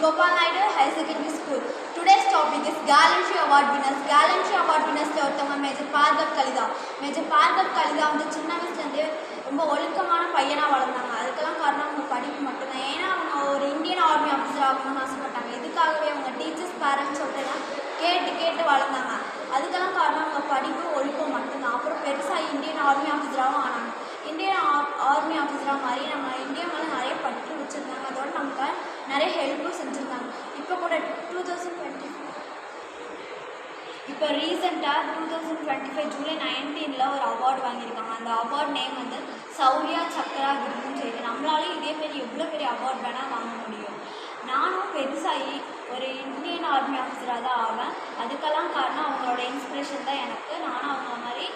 Gopal Naidu Higher Secondary School. Today's topic is Gallantry Award winners. Gallantry Award winners ஒருத்தவங்க major Bhargav Khaleda. Major Bhargav Khaleda வந்து சின்ன வயசுலேருந்தே ரொம்ப ஒழுக்கமான பையனாக வளர்ந்தாங்க. அதுக்கெல்லாம் காரணம் அவங்க படிப்பு மட்டும்தான். ஏன்னா அவங்க ஒரு இந்தியன் ஆர்மி ஆஃபீஸர் ஆகணும்னு ஆசைப்பட்டாங்க. இதுக்காகவே அவங்க டீச்சர்ஸ் பேரண்ட்ஸ் சொல்லிட்டுலாம் கேட்டு வளர்ந்தாங்க. அதுக்கெல்லாம் காரணம் அவங்க படிப்பு ஒழுக்கம் மட்டும்தான். அப்புறம் பெருசாக இந்தியன் ஆர்மி ஆஃபீஸராகவும் ஆனாங்க. இந்தியன் ஆர்மி ஆஃபீஸராக மாதிரி நம்ம இந்தியா மேலே நிறைய பற்று வச்சுருந்தாங்க. அதோட நமக்கு நிறைய ஹெல்ப்பும் செஞ்சுருந்தாங்க. இப்போ கூட 2025 இப்போ ரீசெண்டாக 2025 ஜூலை 19 ஒரு அவார்டு வாங்கியிருக்காங்க. அந்த அவார்ட் நேம் வந்து சௌரியா சக்ரா விருதுன்னு சொல்லிட்டு. நம்மளாலேயும் இதே மாரி எவ்வளோ பெரிய அவார்ட் வேணால் வாங்க முடியும். நானும் பெருசாகி ஒரு இந்தியன் ஆர்மி ஆஃபீஸராக தான் ஆவேன். அதுக்கெல்லாம் காரணம் அவங்களோட இன்ஸ்பிரேஷன் தான் எனக்கு. நானும் அவங்க மாதிரி